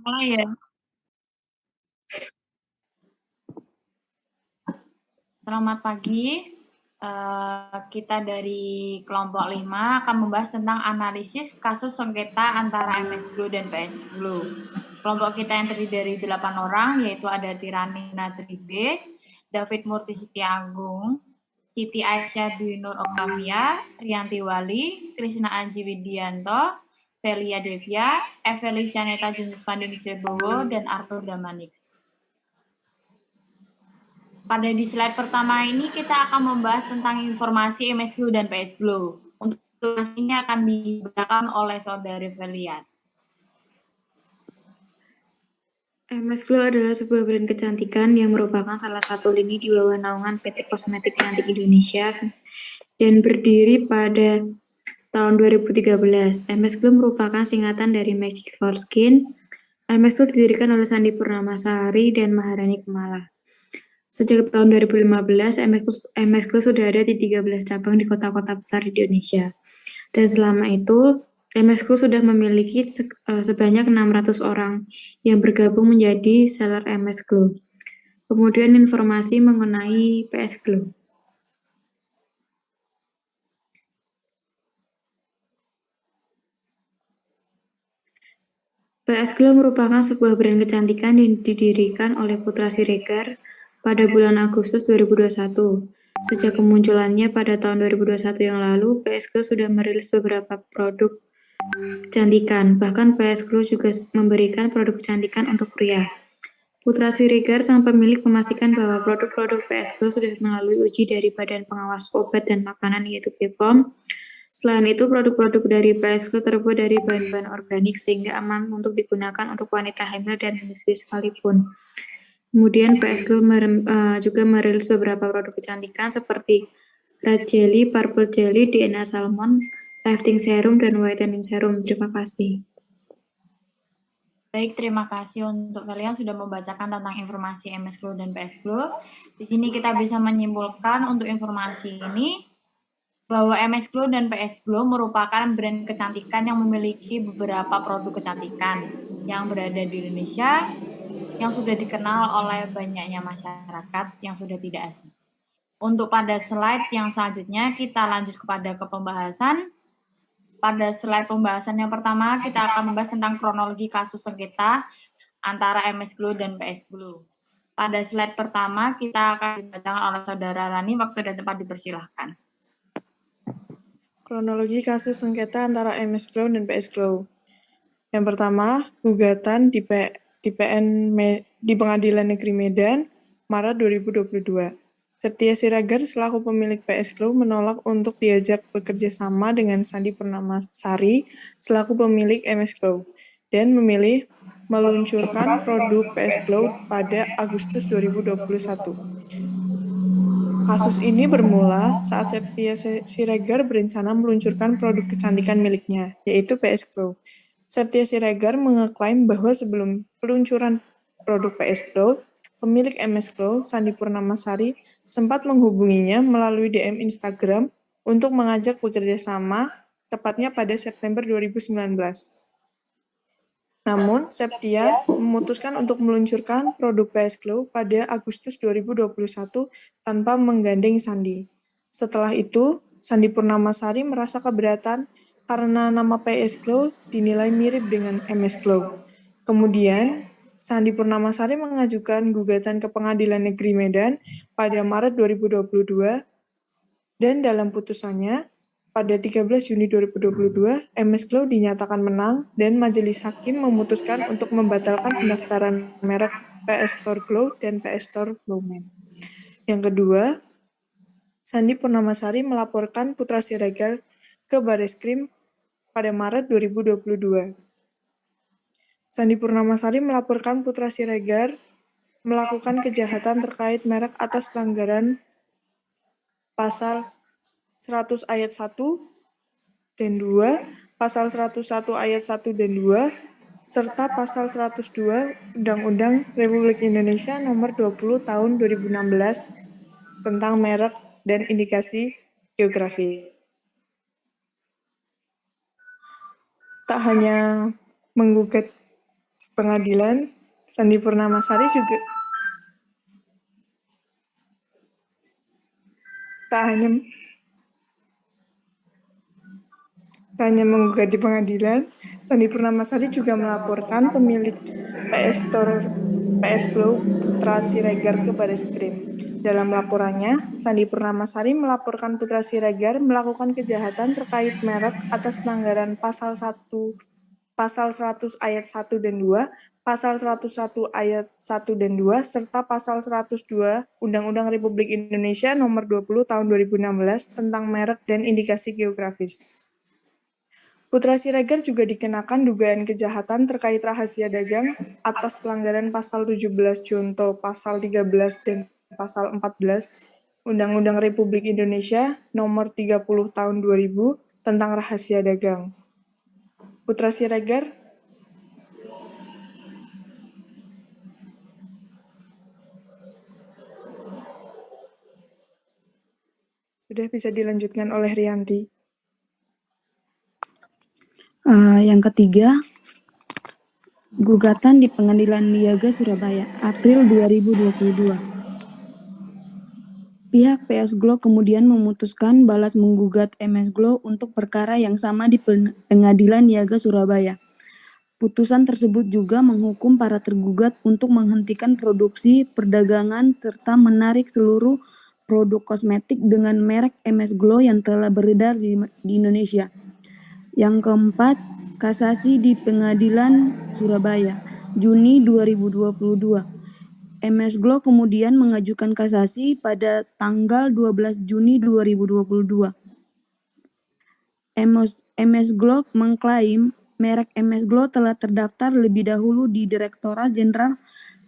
Mulai ya. Selamat pagi. Kita dari kelompok 5 akan membahas tentang analisis kasus sengketa antara MS Glow dan PS Glow. Kelompok kita yang terdiri dari 8 orang, yaitu ada Tirani Natribe, David Murti Sitiagung, Siti Aisyah Dwi Nur Oktavia, Rianti Wali, Krisna Anji Widianto, Velia Devia, Eveli Syaneta Junus Pandini Swebowo, dan Arthur Damanix. Pada di slide pertama ini kita akan membahas tentang informasi MS Glow dan PS Glow. Untuk ini akan diberikan oleh saudari Velia. MS Glow adalah sebuah brand kecantikan yang merupakan salah satu lini di bawah naungan PT Kosmetik Cantik Indonesia dan berdiri pada tahun 2013. MS Glow merupakan singkatan dari Magic for Skin. MS Glow didirikan oleh Sandi Purnamasari dan Maharani Kemala. Sejak tahun 2015, MS Glow sudah ada di 13 cabang di kota-kota besar di Indonesia. Dan selama itu, MS Glow sudah memiliki sebanyak 600 orang yang bergabung menjadi seller MS Glow. Kemudian informasi mengenai PS Glow. PS Glow merupakan sebuah brand kecantikan yang didirikan oleh Putra Siregar pada bulan Agustus 2021. Sejak kemunculannya pada tahun 2021 yang lalu, PS Glow sudah merilis beberapa produk kecantikan. Bahkan PS Glow juga memberikan produk kecantikan untuk pria. Putra Siregar, sang pemilik, memastikan bahwa produk-produk PS Glow sudah melalui uji dari Badan Pengawas Obat dan Makanan yaitu BPOM. Selain itu, produk-produk dari PS Glow terbuat dari bahan-bahan organik sehingga aman untuk digunakan untuk wanita hamil dan menyusui sekalipun. Kemudian PS Glow juga merilis beberapa produk kecantikan seperti Red Jelly, Purple Jelly, DNA Salmon, Lifting Serum, dan Whitening Serum. Terima kasih. Baik, terima kasih untuk kalian sudah membacakan tentang informasi MS Glow dan PS Glow. Di sini kita bisa menyimpulkan untuk informasi ini bahwa MS Glow dan PS Glow merupakan brand kecantikan yang memiliki beberapa produk kecantikan yang berada di Indonesia yang sudah dikenal oleh banyaknya masyarakat yang sudah tidak asing. Untuk pada slide yang selanjutnya kita lanjut kepada pembahasan. Pada slide pembahasan yang pertama kita akan membahas tentang kronologi kasus sengketa antara MS Glow dan PS Glow. Pada slide pertama kita akan dibacakan oleh Saudara Rani, waktu dan tempat dipersilahkan. Kronologi kasus sengketa antara MS Glow dan PS Glow. Yang pertama, gugatan di Pengadilan Negeri Medan, Maret 2022. Septia Siregar selaku pemilik PS Glow menolak untuk diajak bekerja sama dengan Sandi Purnamasari selaku pemilik MS Glow dan memilih meluncurkan produk PS Glow pada Agustus 2021. Kasus ini bermula saat Septia Siregar berencana meluncurkan produk kecantikan miliknya, yaitu PS Glow. Septia Siregar mengeklaim bahwa sebelum peluncuran produk PS Glow, pemilik MS Glow, Sandi Purnamasari, sempat menghubunginya melalui DM Instagram untuk mengajak bekerja sama, tepatnya pada September 2019. Namun, Septia memutuskan untuk meluncurkan produk PS Glow pada Agustus 2021 tanpa menggandeng Sandi. Setelah itu, Sandi Purnamasari merasa keberatan karena nama PS Glow dinilai mirip dengan MS Glow. Kemudian, Sandi Purnamasari mengajukan gugatan ke Pengadilan Negeri Medan pada Maret 2022 dan dalam putusannya, pada 13 Juni 2022, MS Glow dinyatakan menang dan Majelis Hakim memutuskan untuk membatalkan pendaftaran merek PS Store Glow dan PS Store Glowman. Yang kedua, Sandi Purnamasari melaporkan Putra Siregar ke Bareskrim pada Maret 2022. Sandi Purnamasari melaporkan Putra Siregar melakukan kejahatan terkait merek atas pelanggaran pasal 100 ayat 1 dan 2, pasal 101 ayat 1 dan 2, serta pasal 102 Undang-Undang Republik Indonesia Nomor 20 Tahun 2016 tentang merek dan indikasi geografi. Tak hanya menggugat pengadilan, Sandi Purnamasari juga tak hanya menggugat di pengadilan, Sandi Purnamasari juga melaporkan pemilik PS Glow Putra Siregar ke Bareskrim. Dalam laporannya, Sandi Purnamasari melaporkan Putra Siregar melakukan kejahatan terkait merek atas pelanggaran pasal 100 ayat 1 dan 2, pasal 101 ayat 1 dan 2, serta pasal 102 Undang-Undang Republik Indonesia Nomor 20 Tahun 2016 tentang merek dan indikasi geografis. Putra Siregar juga dikenakan dugaan kejahatan terkait rahasia dagang atas pelanggaran pasal 17 Junto, pasal 13 dan pasal 14 Undang-Undang Republik Indonesia Nomor 30 Tahun 2000 tentang rahasia dagang. Putra Siregar sudah bisa dilanjutkan oleh Rianti. Yang ketiga, gugatan di Pengadilan Niaga Surabaya, April 2022. Pihak PS Glow kemudian memutuskan balas menggugat MS Glow untuk perkara yang sama di Pengadilan Niaga Surabaya. Putusan tersebut juga menghukum para tergugat untuk menghentikan produksi, perdagangan, serta menarik seluruh produk kosmetik dengan merek MS Glow yang telah beredar di Indonesia. Yang keempat, kasasi di Pengadilan Surabaya, Juni 2022. MS Glow kemudian mengajukan kasasi pada tanggal 12 Juni 2022. MS Glow mengklaim merek MS Glow telah terdaftar lebih dahulu di Direktorat Jenderal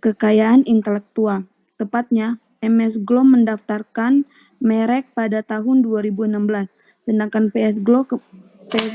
Kekayaan Intelektual. Tepatnya, MS Glow mendaftarkan merek pada tahun 2016, sedangkan PS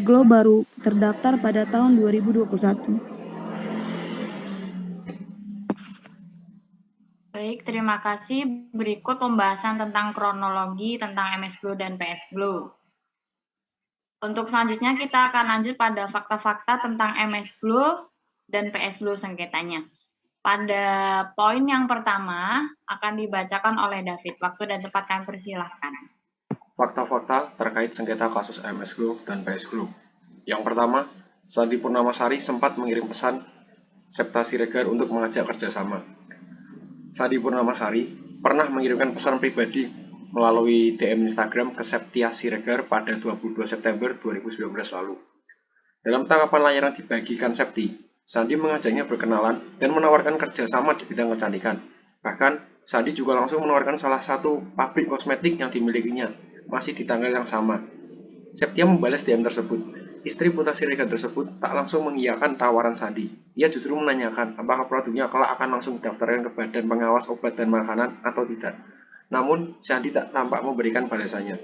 Glow baru terdaftar pada tahun 2021. Baik, terima kasih. Berikut pembahasan tentang kronologi tentang MS Glow dan PS Glow. Untuk selanjutnya kita akan lanjut pada fakta-fakta tentang MS Glow dan PS Glow sengketanya. Pada poin yang pertama akan dibacakan oleh David. Waktu dan tempat kami persilahkan. Fakta-fakta terkait sengketa kasus MS Glow dan PS Glow. Yang pertama, Sandi Purnamasari sempat mengirim pesan Septa Siregar untuk mengajak kerjasama. Sandi Purnamasari pernah mengirimkan pesan pribadi melalui DM Instagram ke Septia Siregar pada 22 September 2019 lalu. Dalam tanggapan layanan dibagikan Septi, Sandi mengajaknya berkenalan dan menawarkan kerjasama di bidang kecantikan. Bahkan, Sandi juga langsung menawarkan salah satu pabrik kosmetik yang dimilikinya, masih di tanggal yang sama. Septia membalas DM tersebut. Istri Putra Siregar tersebut tak langsung mengiyakan tawaran Sandi. Ia justru menanyakan apakah produknya kelak akan langsung didaftarkan ke Badan Pengawas Obat dan Makanan atau tidak. Namun, Sandi tak tampak memberikan balasannya.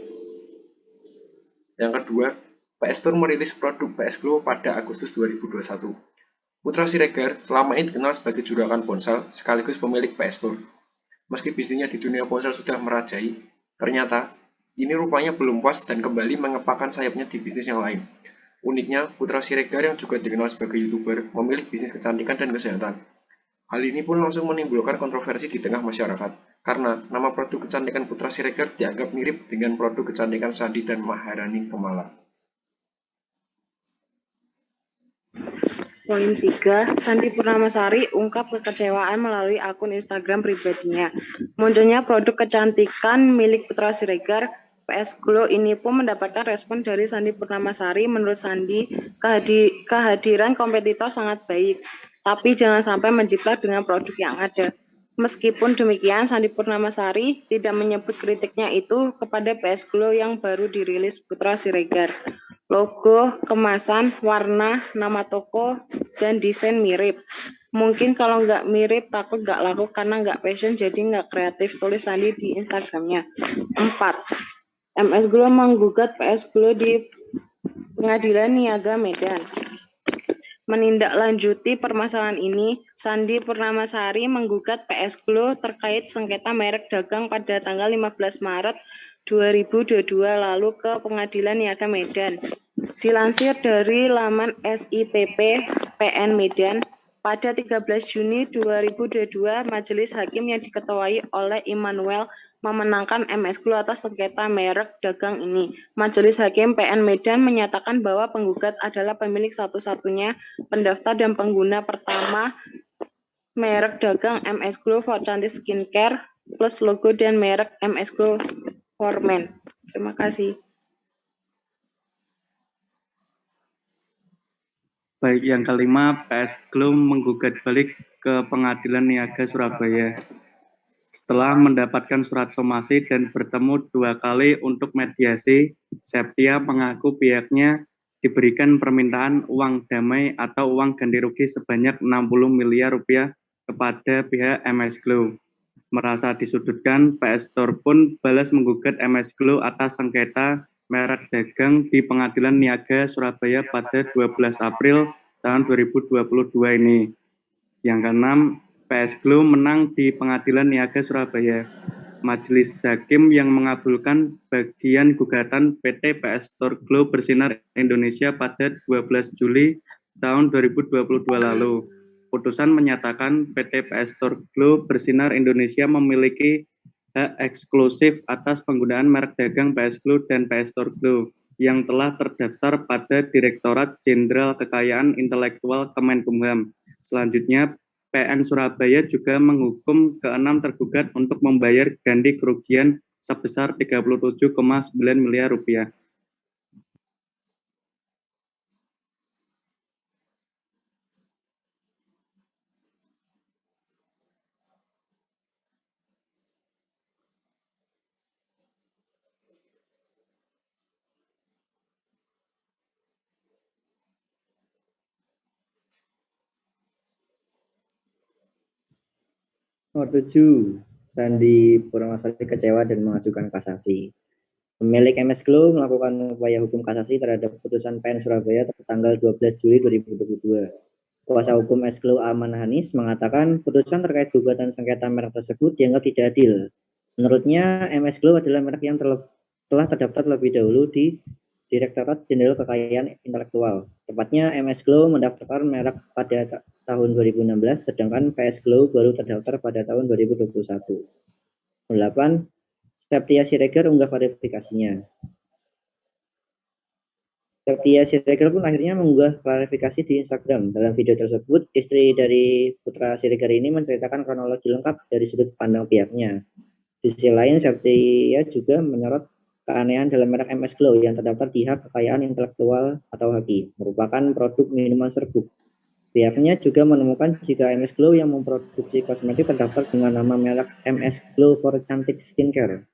Yang kedua, PS Tour merilis produk PS Glow pada Agustus 2021. Putra Siregar selama ini dikenal sebagai juragan ponsel sekaligus pemilik PS Tour. Meski bisnisnya di dunia ponsel sudah merajai, ternyata ini rupanya belum puas dan kembali mengepakkan sayapnya di bisnis yang lain. Uniknya, Putra Siregar yang juga dikenal sebagai YouTuber memilih bisnis kecantikan dan kesehatan. Hal ini pun langsung menimbulkan kontroversi di tengah masyarakat, karena nama produk kecantikan Putra Siregar dianggap mirip dengan produk kecantikan Sandi dan Maharani Kemala. Poin 3, Sandi Purnamasari ungkap kekecewaan melalui akun Instagram pribadinya. Munculnya produk kecantikan milik Putra Siregar, PS Glow ini pun mendapatkan respon dari Sandi Purnamasari. Menurut Sandi, kehadiran kompetitor sangat baik, tapi jangan sampai menjiplak dengan produk yang ada. Meskipun demikian, Sandi Purnamasari tidak menyebut kritiknya itu kepada PS Glow yang baru dirilis Putra Siregar. Logo, kemasan, warna, nama toko, dan desain mirip. Mungkin kalau nggak mirip takut nggak laku karena nggak passion jadi nggak kreatif, tulis Sandi di Instagramnya. 4. MS Glow menggugat PS Glow di Pengadilan Niaga Medan. Menindaklanjuti permasalahan ini, Sandi Purnamasari menggugat PS Glow terkait sengketa merek dagang pada tanggal 15 Maret 2022 lalu ke Pengadilan Niaga Medan. Dilansir dari laman SIPP PN Medan, Pada 13 Juni 2022, Majelis Hakim yang diketuai oleh Immanuel memenangkan MS Glow atas sengketa merek dagang ini. Majelis Hakim PN Medan menyatakan bahwa penggugat adalah pemilik satu-satunya pendaftar dan pengguna pertama merek dagang MS Glow for Cantik Skincare plus logo dan merek MS Glow for Men. Terima kasih. Baik, yang kelima, PS Glow menggugat balik ke Pengadilan Niaga Surabaya. Setelah mendapatkan surat somasi dan bertemu 2 kali untuk mediasi, Septia mengaku pihaknya diberikan permintaan uang damai atau uang ganti rugi sebanyak 60 miliar rupiah kepada pihak MS Glow. Merasa disudutkan, PS Store pun balas menggugat MS Glow atas sengketa merek dagang di Pengadilan Niaga Surabaya pada 12 April tahun 2022 ini. Yang keenam, PS Glow menang di Pengadilan Niaga Surabaya. Majelis Hakim yang mengabulkan sebagian gugatan PT PS Store Glow Bersinar Indonesia pada 12 Juli tahun 2022 lalu. Putusan menyatakan PT PS Store Glow Bersinar Indonesia memiliki hak eksklusif atas penggunaan merek dagang PS Glow dan PS Store Glow yang telah terdaftar pada Direktorat Jenderal Kekayaan Intelektual Kemenkumham. Selanjutnya, PN Surabaya juga menghukum keenam tergugat untuk membayar ganti kerugian sebesar 37,9 miliar rupiah. Nomor 7, Sandi Purnamasari kecewa dan mengajukan kasasi. Pemilik MS Glow melakukan upaya hukum kasasi terhadap putusan PN Surabaya tertanggal 12 Juli 2022. Kuasa hukum MS Glow Aman Hanis mengatakan putusan terkait gugatan sengketa merek tersebut dianggap tidak adil. Menurutnya, MS Glow adalah merek yang telah terdaftar lebih dahulu di Direktorat Jenderal Kekayaan Intelektual. Tepatnya, MS Glow mendaftarkan merek pada tahun 2016, sedangkan PS Glow baru terdaftar pada tahun 2021. 8. Septia Siregar unggah klarifikasinya. Septia Siregar pun akhirnya mengunggah klarifikasi di Instagram. Dalam video tersebut, istri dari putra Siregar ini menceritakan kronologi lengkap dari sudut pandang pihaknya. Di sisi lain, Septia juga menyorot keanehan dalam merek MS Glow yang terdaftar di Hak Kekayaan Intelektual atau HKI, merupakan produk minuman serbuk. Pihaknya juga menemukan jika MS Glow yang memproduksi kosmetik terdaftar dengan nama merek MS Glow for Cantik Skincare.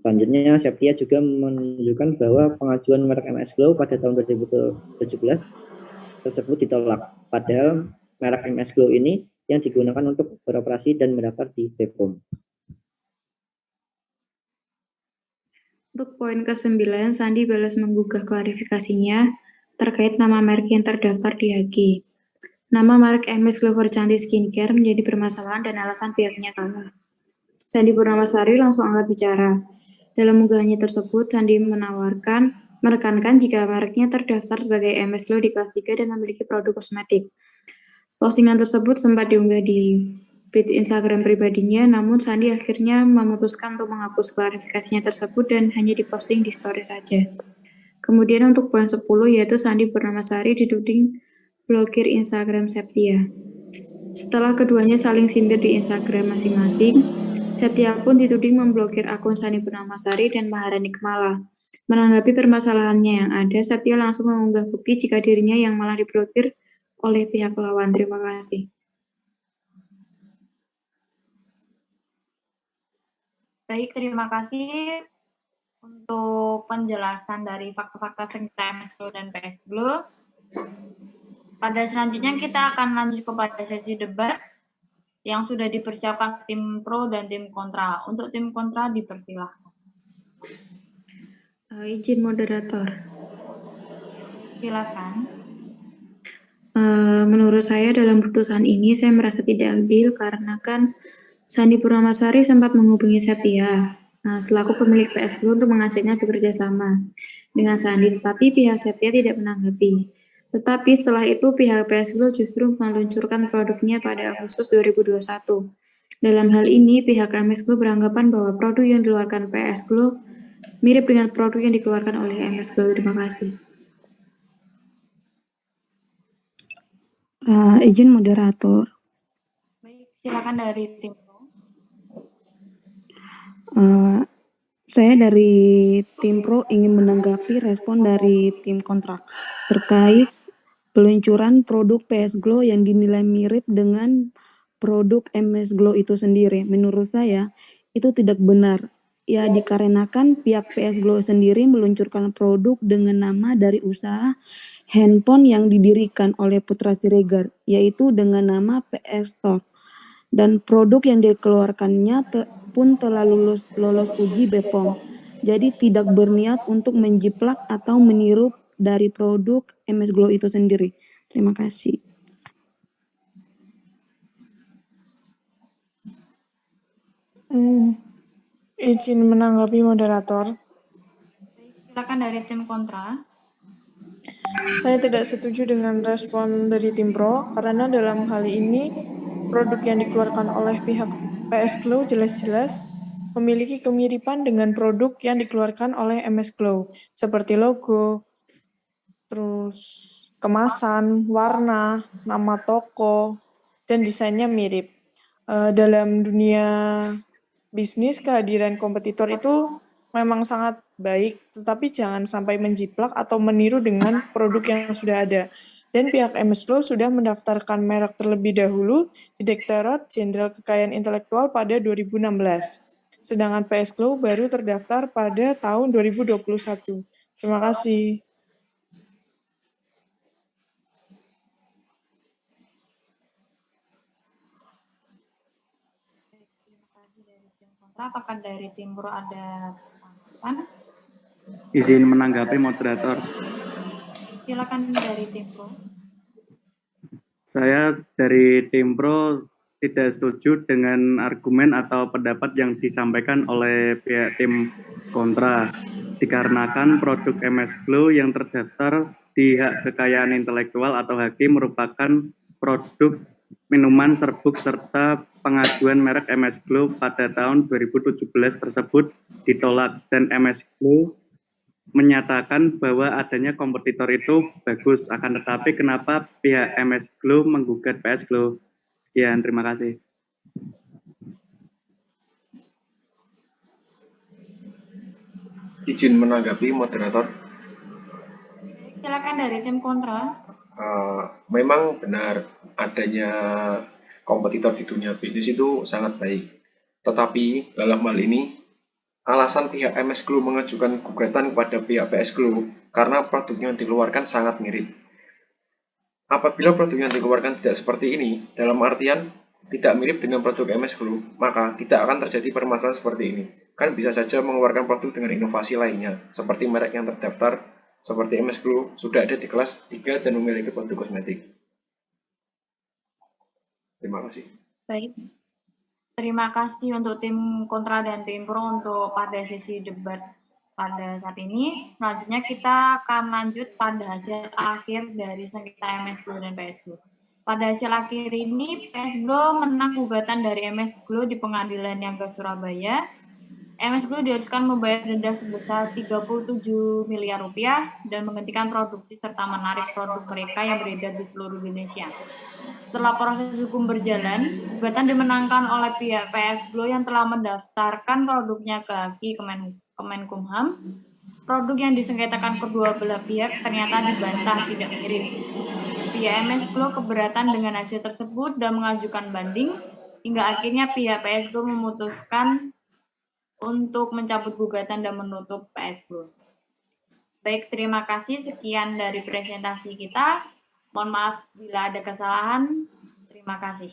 Selanjutnya, Septia juga menunjukkan bahwa pengajuan merek MS Glow pada tahun 2017 tersebut ditolak, padahal merek MS Glow ini yang digunakan untuk beroperasi dan mendaftar di BPOM. Untuk poin ke-9, Sandi balas menggugah klarifikasinya terkait nama merek yang terdaftar di HKI. Nama merek MS Glow for Cantik Skincare menjadi permasalahan dan alasan pihaknya kalah. Sandi Purnamasari langsung angkat bicara. Dalam unggahannya tersebut, Sandi menekankan jika mereknya terdaftar sebagai MS Glow di kelas 3 dan memiliki produk kosmetik. Postingan tersebut sempat diunggah di feed Instagram pribadinya, namun Sandi akhirnya memutuskan untuk menghapus klarifikasinya tersebut dan hanya diposting di story saja. Kemudian untuk poin 10, yaitu Sandi Purnamasari dituding blokir Instagram Septia. Setelah keduanya saling sindir di Instagram masing-masing, Septia pun dituding memblokir akun Sandi Purnamasari dan Maharani Kemala. Menanggapi permasalahannya yang ada, Septia langsung mengunggah bukti jika dirinya yang malah diblokir oleh pihak lawan. Terima kasih. Baik, terima kasih untuk penjelasan dari fakta-fakta sengketa MS Glow dan PS Glow. Pada selanjutnya kita akan lanjut kepada sesi debat yang sudah dipersiapkan tim pro dan tim kontra. Untuk tim kontra dipersilahkan. Izin moderator. Silakan. Menurut saya dalam putusan ini saya merasa tidak adil karena kan Sandi Purnamasari sempat menghubungi Septia selaku pemilik PS Glow untuk mengajaknya bekerja sama dengan Sandi, tetapi pihak Septia tidak menanggapi. Tetapi setelah itu pihak PS Glow justru meluncurkan produknya pada Agustus 2021. Dalam hal ini, pihak MS Glow beranggapan bahwa produk yang dikeluarkan PS Glow mirip dengan produk yang dikeluarkan oleh MS Glow. Terima kasih. Izin moderator. Baik, silakan dari tim Pro. Saya dari tim Pro ingin menanggapi respon dari tim kontrak terkait peluncuran produk PS Glow yang dinilai mirip dengan produk MS Glow itu sendiri. Menurut saya, itu tidak benar. Ya, dikarenakan pihak PS Glow sendiri meluncurkan produk dengan nama dari usaha handphone yang didirikan oleh Putra Siregar, yaitu dengan nama PS Store. Dan produk yang dikeluarkannya pun telah lolos uji BPOM. Jadi tidak berniat untuk menjiplak atau meniru dari produk MS Glow itu sendiri. Terima kasih. Izin menanggapi moderator. Baik, silakan dari tim kontra. Saya tidak setuju dengan respon dari tim Pro karena dalam hal ini produk yang dikeluarkan oleh pihak PS Glow jelas-jelas memiliki kemiripan dengan produk yang dikeluarkan oleh MS Glow seperti logo, terus kemasan, warna, nama toko, dan desainnya mirip. Dalam dunia bisnis, kehadiran kompetitor itu memang sangat baik, tetapi jangan sampai menjiplak atau meniru dengan produk yang sudah ada. Dan pihak MS Glow sudah mendaftarkan merek terlebih dahulu di Direktorat Jenderal Kekayaan Intelektual pada 2016. Sedangkan PS Glow baru terdaftar pada tahun 2021. Terima kasih. Terima kasih dari tim kontra. Apakah dari tim Pro ada tanggapan? Izin menanggapi moderator. Silakan dari tim Pro. Saya dari tim Pro tidak setuju dengan argumen atau pendapat yang disampaikan oleh pihak tim kontra. Dikarenakan produk MS Glow yang terdaftar di hak kekayaan intelektual atau HK merupakan produk minuman serbuk serta pengajuan merek MS Glow pada tahun 2017 tersebut ditolak dan MS Glow menyatakan bahwa adanya kompetitor itu bagus, akan tetapi kenapa pihak MS Glow menggugat PS Glow? Sekian, terima kasih. Izin menanggapi moderator. Baik, silakan dari tim kontra. Memang benar adanya kompetitor di dunia bisnis itu sangat baik. Tetapi dalam hal ini, alasan pihak MS Glow mengajukan gugatan kepada pihak PS Glow karena produk yang dikeluarkan sangat mirip. Apabila produk yang dikeluarkan tidak seperti ini, dalam artian tidak mirip dengan produk MS Glow, maka tidak akan terjadi permasalahan seperti ini. Kan bisa saja mengeluarkan produk dengan inovasi lainnya, seperti merek yang terdaftar, seperti MS Glow, sudah ada di kelas 3 dan memiliki produk kosmetik. Terima kasih. Baik. Terima kasih untuk tim kontra dan tim pro untuk pada sesi debat pada saat ini. Selanjutnya kita akan lanjut pada hasil akhir dari sengketa MS Glow dan PS Glow. Pada hasil akhir ini, PS Glow menang gugatan dari MS Glow di Pengadilan Niaga Surabaya. MS Glow diharuskan membayar denda sebesar 37 miliar rupiah dan menghentikan produksi serta menarik produk mereka yang beredar di seluruh Indonesia. Setelah proses hukum berjalan, gugatan dimenangkan oleh pihak PS Glow yang telah mendaftarkan produknya ke HAKI Kemenkumham. Produk yang disengketakan kedua belah pihak ternyata dibantah tidak mirip. Pihak MS Glow keberatan dengan hasil tersebut dan mengajukan banding, hingga akhirnya pihak PS Glow memutuskan untuk mencabut gugatan dan menutup PS Glow. Baik, terima kasih. Sekian dari presentasi kita. Mohon maaf bila ada kesalahan. Terima kasih.